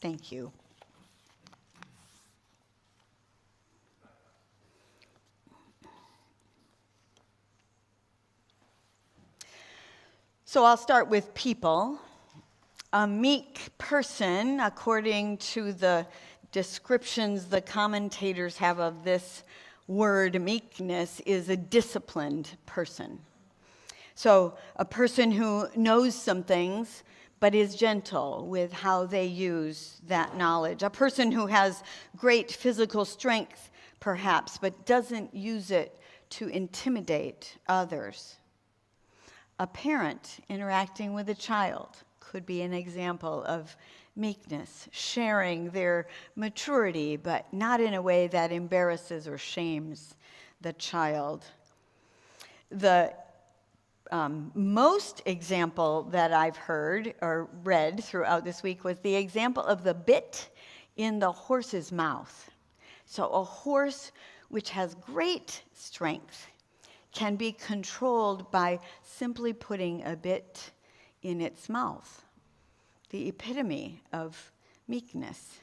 Thank you. So I'll start with people. A meek person, according to the descriptions the commentators have of this word meekness, is a disciplined person. So a person who knows some things but is gentle with how they use that knowledge. A person who has great physical strength, perhaps, but doesn't use it to intimidate others. A parent interacting with a child could be an example of meekness, sharing their maturity, but not in a way that embarrasses or shames the child. The most example that I've heard or read throughout this week was the example of the bit in the horse's mouth. So a horse which has great strength can be controlled by simply putting a bit in its mouth, the epitome of meekness.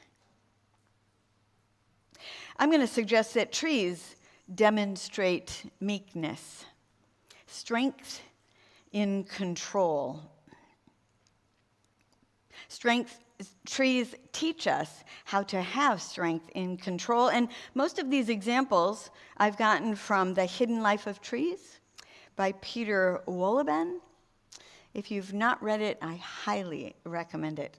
I'm going to suggest that trees demonstrate meekness, strength in control. Trees teach us how to have strength in control, and most of these examples I've gotten from The Hidden Life of Trees by Peter Wolleben. If you've not read it, I highly recommend it.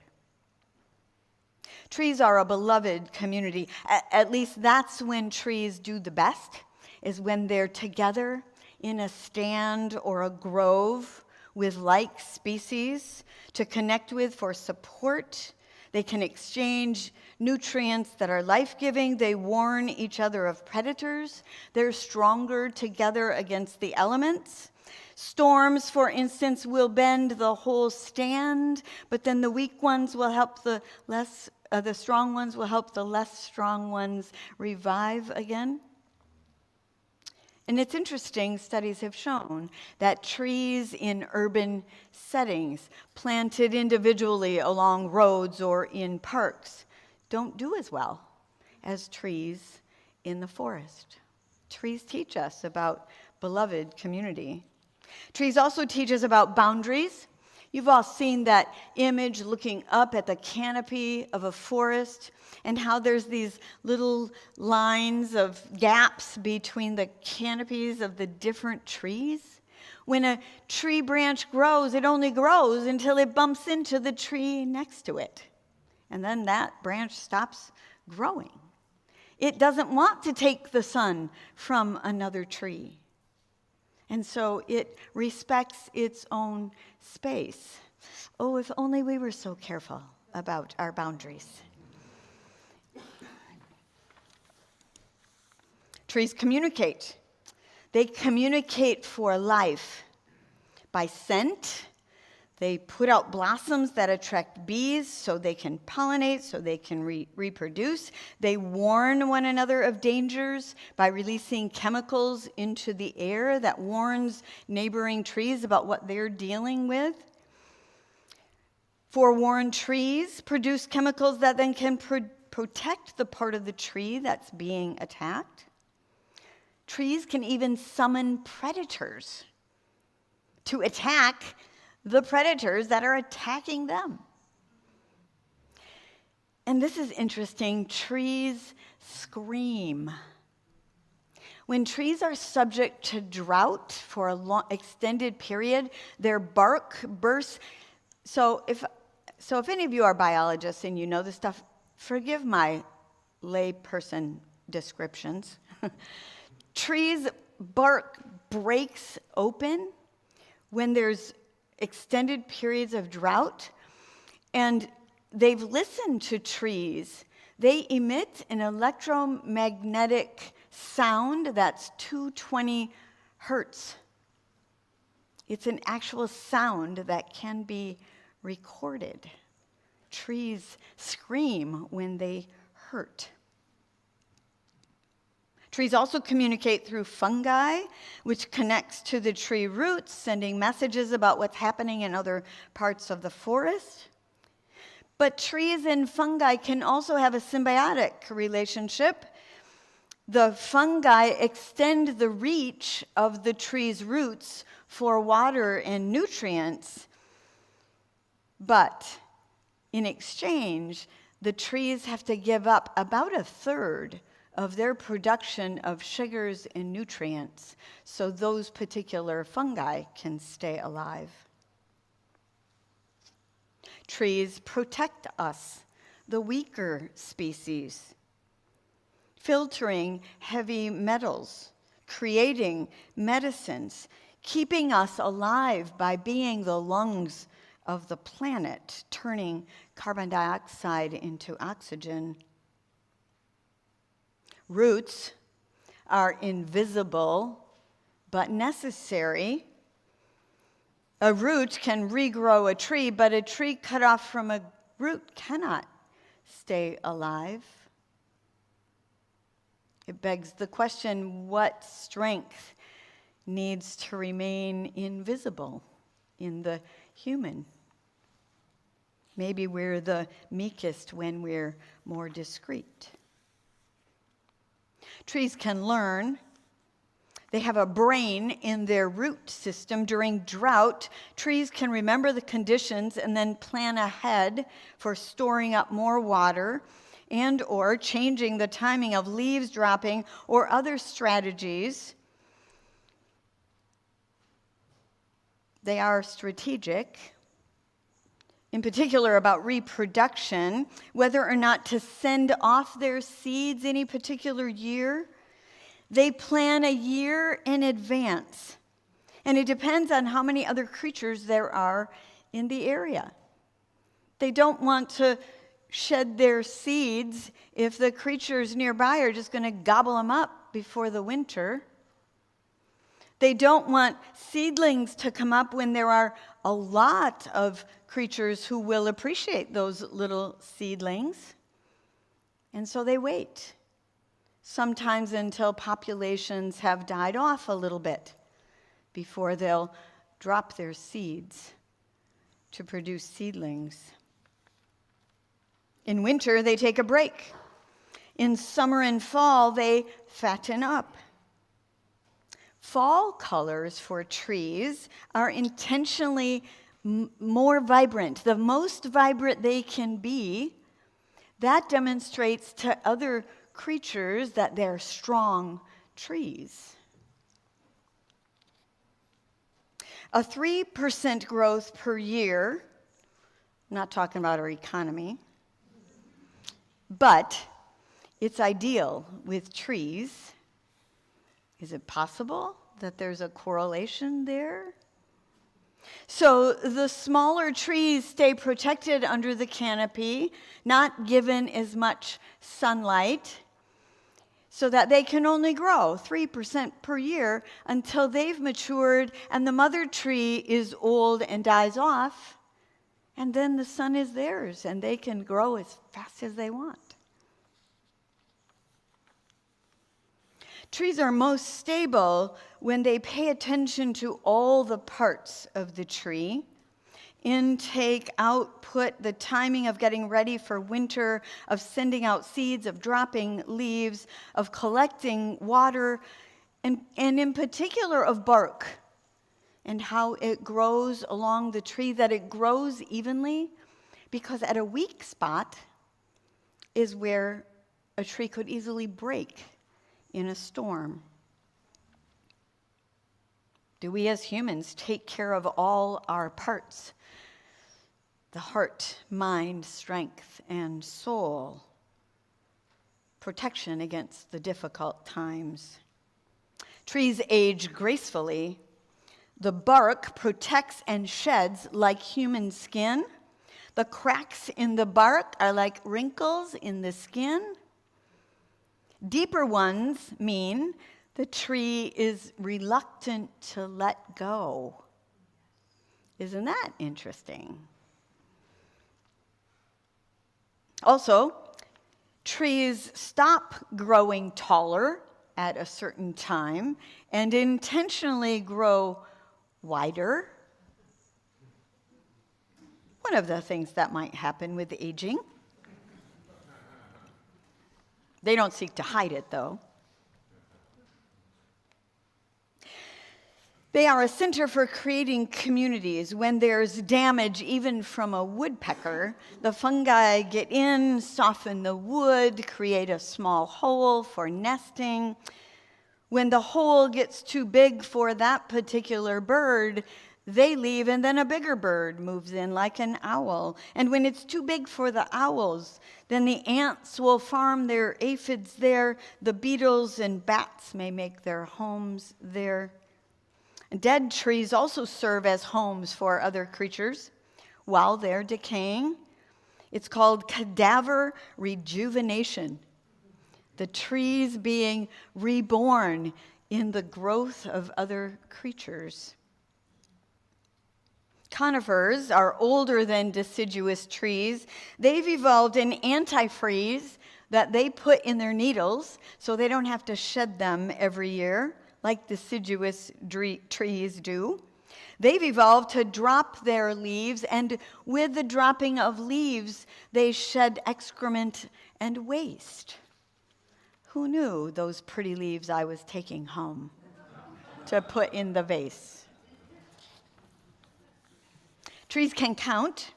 Trees are a beloved community. At least that's when trees do the best, is when they're together in a stand or a grove with like species to connect with for support. They can exchange nutrients that are life-giving. They warn each other of predators. They're stronger together against the elements. Storms, for instance, will bend the whole stand, but then the weak ones will help the strong ones will help the less strong ones revive again. And it's interesting, studies have shown that trees in urban settings, planted individually along roads or in parks, don't do as well as trees in the forest. Trees teach us about beloved community. Trees also teach us about boundaries. You've all seen that image looking up at the canopy of a forest and how there's these little lines of gaps between the canopies of the different trees. When a tree branch grows, it only grows until it bumps into the tree next to it. And then that branch stops growing. It doesn't want to take the sun from another tree. And so it respects its own space. Oh, if only we were so careful about our boundaries. Trees communicate. They communicate for life by scent. They put out blossoms that attract bees so they can pollinate, so they can reproduce. They warn one another of dangers by releasing chemicals into the air that warns neighboring trees about what they're dealing with. Forewarned trees produce chemicals that then can protect the part of the tree that's being attacked. Trees can even summon predators to attack the predators that are attacking them. And this is interesting. Trees scream. When trees are subject to drought for a long, extended period, their bark bursts. So if any of you are biologists and you know this stuff, forgive my layperson descriptions. Trees' bark breaks open when there's extended periods of drought, and they've listened to trees. They emit an electromagnetic sound that's 220 hertz. It's an actual sound that can be recorded. Trees scream when they hurt. Trees also communicate through fungi, which connects to the tree roots, sending messages about what's happening in other parts of the forest. But trees and fungi can also have a symbiotic relationship. The fungi extend the reach of the tree's roots for water and nutrients, but in exchange, the trees have to give up about a third of their production of sugars and nutrients so those particular fungi can stay alive. Trees protect us, the weaker species, filtering heavy metals, creating medicines, keeping us alive by being the lungs of the planet, turning carbon dioxide into oxygen. Roots are invisible but necessary. A root can regrow a tree, but a tree cut off from a root cannot stay alive. It begs the question, what strength needs to remain invisible in the human? Maybe we're the meekest when we're more discreet. Trees can learn. They have a brain in their root system. During drought, trees can remember the conditions and then plan ahead for storing up more water and or changing the timing of leaves dropping or other strategies. They are strategic, in particular about reproduction, whether or not to send off their seeds any particular year. They plan a year in advance, and it depends on how many other creatures there are in the area. They don't want to shed their seeds if the creatures nearby are just going to gobble them up before the winter. They don't want seedlings to come up when there are a lot of creatures who will appreciate those little seedlings. And so they wait, sometimes until populations have died off a little bit before they'll drop their seeds to produce seedlings. In winter, they take a break. In summer and fall, they fatten up. Fall colors for trees are intentionally more vibrant. The most vibrant they can be, that demonstrates to other creatures that they're strong trees. A 3% growth per year, I'm not talking about our economy, but it's ideal with trees. Is it possible that there's a correlation there? So the smaller trees stay protected under the canopy, not given as much sunlight, so that they can only grow 3% per year until they've matured and the mother tree is old and dies off, and then the sun is theirs and they can grow as fast as they want. Trees are most stable when they pay attention to all the parts of the tree: intake, output, the timing of getting ready for winter, of sending out seeds, of dropping leaves, of collecting water, and in particular of bark, and how it grows along the tree, that it grows evenly, because at a weak spot is where a tree could easily break in a storm. Do we as humans take care of all our parts? The heart, mind, strength, and soul. Protection against the difficult times. Trees age gracefully. The bark protects and sheds like human skin. The cracks in the bark are like wrinkles in the skin. Deeper ones mean the tree is reluctant to let go. Isn't that interesting? Also, trees stop growing taller at a certain time and intentionally grow wider. one of the things that might happen with aging. They don't seek to hide it, though. They are a center for creating communities. When there's damage, even from a woodpecker, the fungi get in, soften the wood, create a small hole for nesting. When the hole gets too big for that particular bird, they leave, and then a bigger bird moves in, like an owl. And when it's too big for the owls, then the ants will farm their aphids there. The beetles and bats may make their homes there. Dead trees also serve as homes for other creatures while they're decaying. It's called cadaver rejuvenation. The trees being reborn in the growth of other creatures. Conifers are older than deciduous trees. They've evolved an antifreeze that they put in their needles so they don't have to shed them every year like deciduous trees do. They've evolved to drop their leaves, and with the dropping of leaves, they shed excrement and waste. Who knew those pretty leaves I was taking home to put in the vase? Trees can count.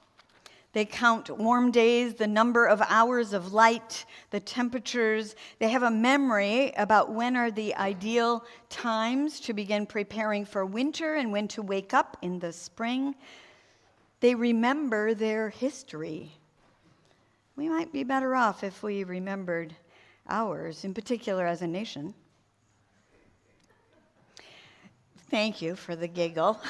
They count warm days, the number of hours of light, the temperatures. They have a memory about when are the ideal times to begin preparing for winter and when to wake up in the spring. They remember their history. We might be better off if we remembered ours, in particular as a nation. Thank you for the giggle.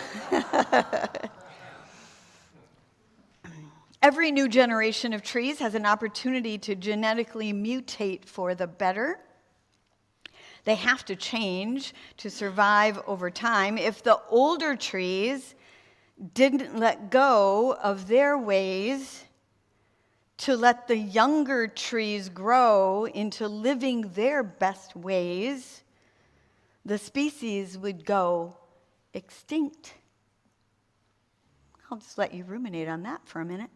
Every new generation of trees has an opportunity to genetically mutate for the better. They have to change to survive over time. If the older trees didn't let go of their ways to let the younger trees grow into living their best ways, the species would go extinct. I'll just let you ruminate on that for a minute.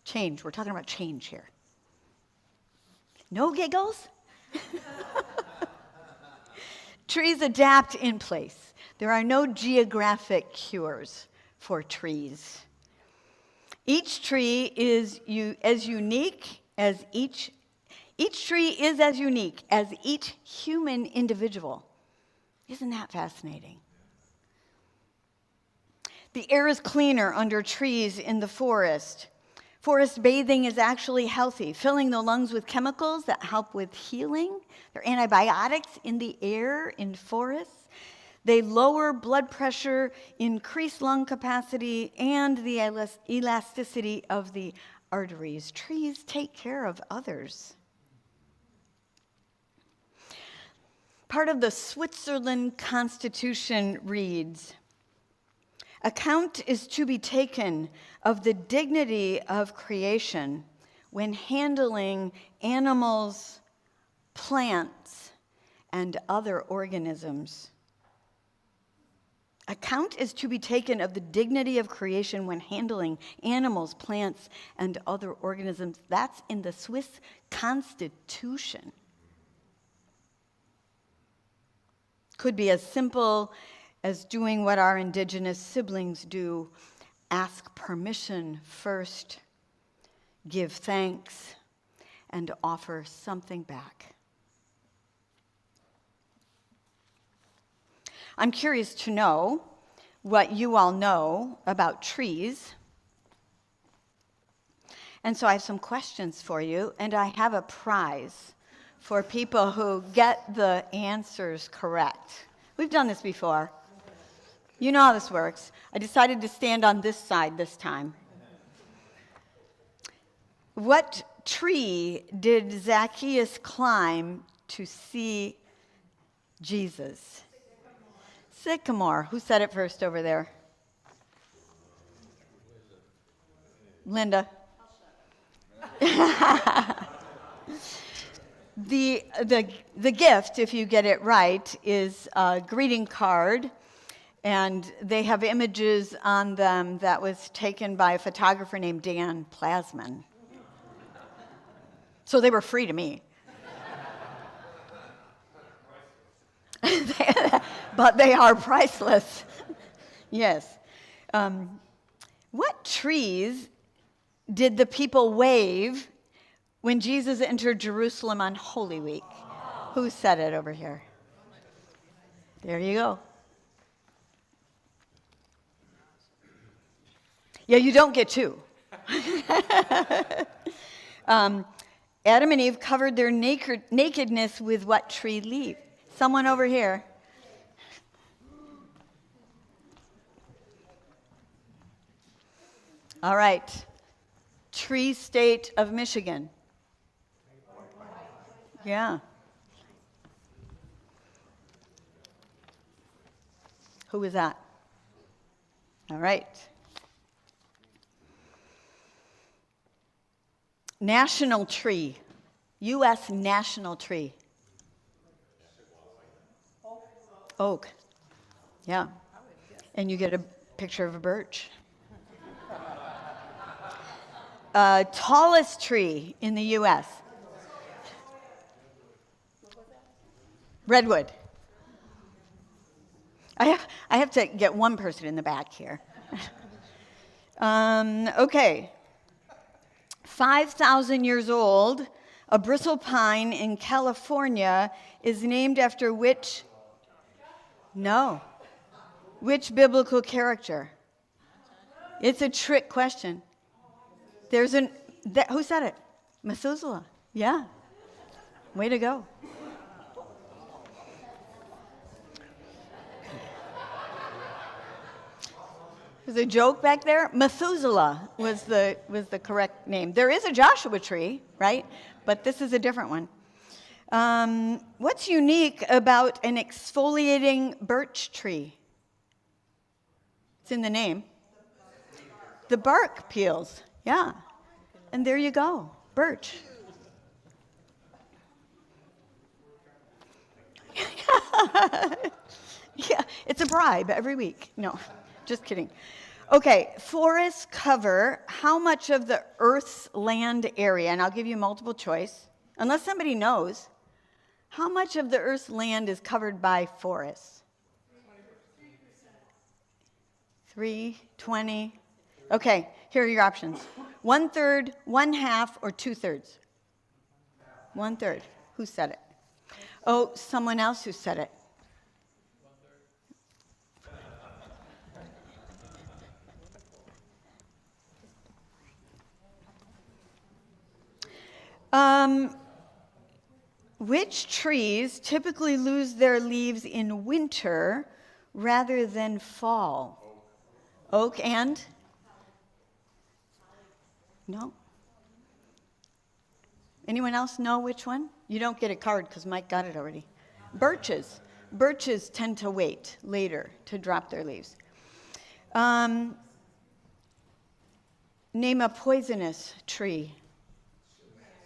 Change. We're talking about change here. No giggles? Trees adapt in place. There are no geographic cures for trees. Each tree is as unique as each tree is as unique as each human individual. Isn't that fascinating? The air is cleaner under trees in the forest. Forest bathing is actually healthy, filling the lungs with chemicals that help with healing. There are antibiotics in the air in forests. They lower blood pressure, increase lung capacity, and the elasticity of the arteries. Trees take care of others. Part of the Switzerland Constitution reads, "Account is to be taken of the dignity of creation when handling animals, plants, and other organisms." Account is to be taken of the dignity of creation when handling animals, plants, and other organisms. That's in the Swiss Constitution. Could be as simple as doing what our indigenous siblings do: ask permission first, give thanks, and offer something back. I'm curious to know what you all know about trees. And so I have some questions for you, and I have a prize for people who get the answers correct. We've done this before. You know how this works. I decided to stand on this side this time. What tree did Zacchaeus climb to see Jesus? Sycamore. Who said it first over there? Linda. The gift, if you get it right, is a greeting card. And they have images on them that was taken by a photographer named Dan Plasman. So they were free to me. But they are priceless. Yes. What trees did the people wave when Jesus entered Jerusalem on Holy Week? Who said it over here? There you go. Yeah, you don't get two. Adam and Eve covered their nakedness with what tree leaf? Someone over here. All right. Tree state of Michigan. Yeah. Who was that? All right. National tree. U.S. national tree. Oak. Yeah. And you get a picture of a birch. Tallest tree in the U.S. Redwood. I have to get one person in the back here. Okay. 5,000 years old, a bristle pine in California is named after which? No. Which biblical character? It's a trick question. Who said it? Methuselah. Yeah. Way to go. There's a joke back there. Methuselah was the correct name. There is a Joshua tree, right? But this is a different one. What's unique about an exfoliating birch tree? It's in the name. The bark peels. Yeah. And there you go. Birch. Yeah, it's a bribe every week. No. Just kidding. Okay, forests cover how much of the Earth's land area, and I'll give you multiple choice, unless somebody knows, how much of the Earth's land is covered by forests? 3, 20. Okay, here are your options. 1/3, 1/2, or 2/3? 1/3. Who said it? Oh, someone else who said it. Which trees typically lose their leaves in winter rather than fall? Oak and? No? Anyone else know which one? You don't get a card because Mike got it already. Birches. Birches tend to wait later to drop their leaves. Name a poisonous tree.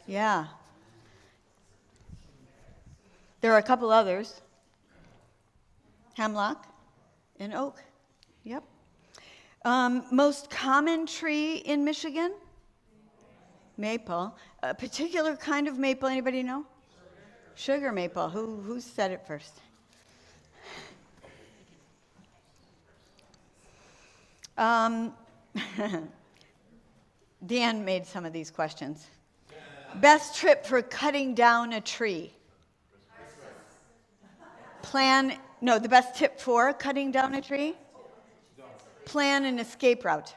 Yeah. There are a couple others. Hemlock and oak. Yep. Most common tree in Michigan? Maple. A particular kind of maple, anybody know? Sugar maple. Who said it first? Dan made some of these questions. Best trip for cutting down a tree? The best tip for cutting down a tree? Plan an escape route.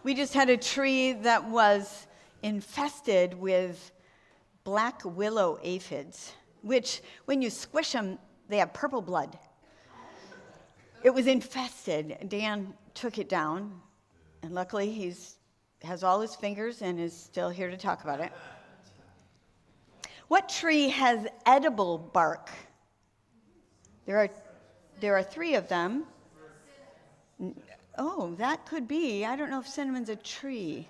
We just had a tree that was infested with black willow aphids, which when you squish them, they have purple blood. It was infested. Dan took it down, and luckily he has all his fingers and is still here to talk about it. What tree has edible bark? There are 3 of them. Oh, that could be. I don't know if cinnamon's a tree.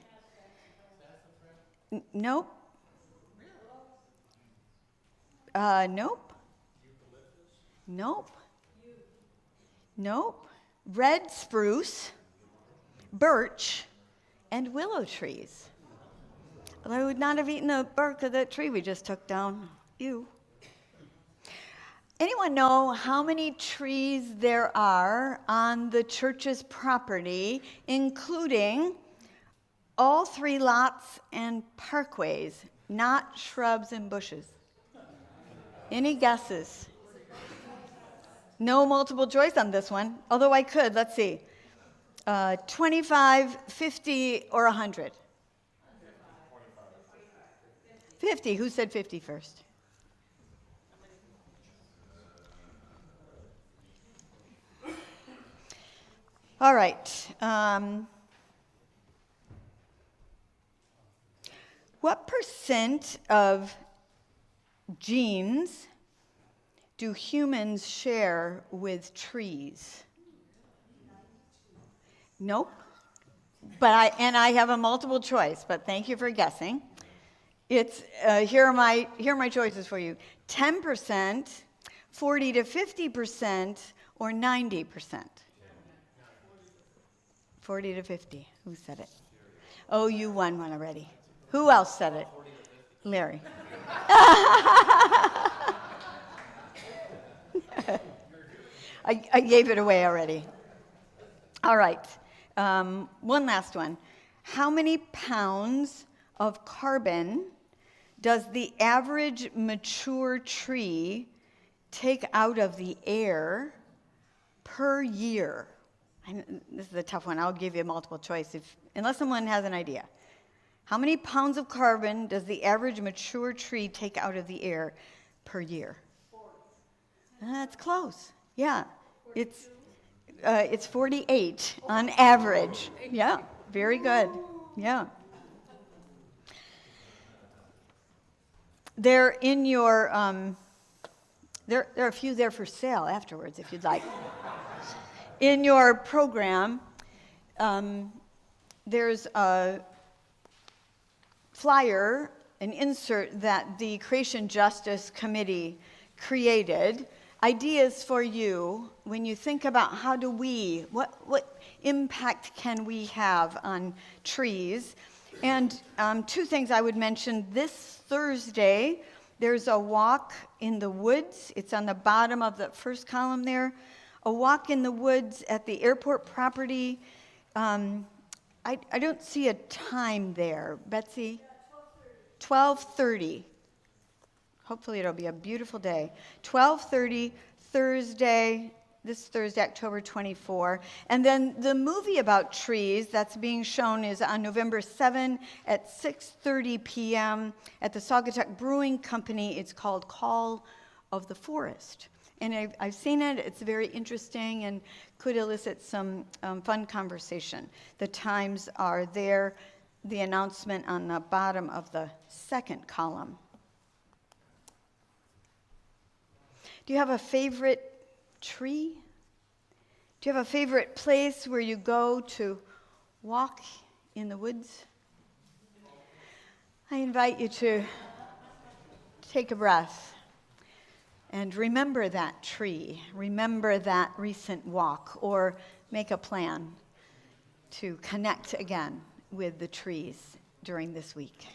Nope. Nope. Nope. Nope. Red spruce, birch, and willow trees. I would not have eaten the bark of that tree we just took down. Ew. Anyone know how many trees there are on the church's property, including all 3 lots and parkways, not shrubs and bushes? Any guesses? No multiple choice on this one, although I could. Let's see. 25, 50, or 100? 50. Who said 50 first? All right. What percent of genes do humans share with trees? Nope. But I have a multiple choice, but thank you for guessing. It's here are my choices for you. 10%, 40 to 50%, or 90%. 40 to 50. Who said it? Oh, you won one already. Who else said it? Larry. I gave it away already. All right. One last one. How many pounds of carbon does the average mature tree take out of the air per year? This is a tough one. I'll give you a multiple choice unless someone has an idea. How many pounds of carbon does the average mature tree take out of the air per year? 40. That's close. Yeah. It's 48 on average. Yeah. Very good. Yeah. They're in your there are a few there for sale afterwards if you'd like. In your program, there's a flyer, an insert that the Creation Justice Committee created. Ideas for you when you think about how do we, what impact can we have on trees? And 2 things I would mention. This Thursday, there's a walk in the woods. It's on the bottom of the first column there. A walk in the woods at the airport property. I don't see a time there. Betsy? 12:30. Hopefully it'll be a beautiful day. 12:30 Thursday, this Thursday, October 24. And then the movie about trees that's being shown is on November 7 at 6:30 p.m. at the Saugatuck Brewing Company. It's called Call of the Forest. And I've seen it. It's very interesting and could elicit some fun conversation. The times are there, the announcement on the bottom of the second column. Do you have a favorite tree? Do you have a favorite place where you go to walk in the woods? I invite you to take a breath and remember that tree, remember that recent walk, or make a plan to connect again with the trees during this week.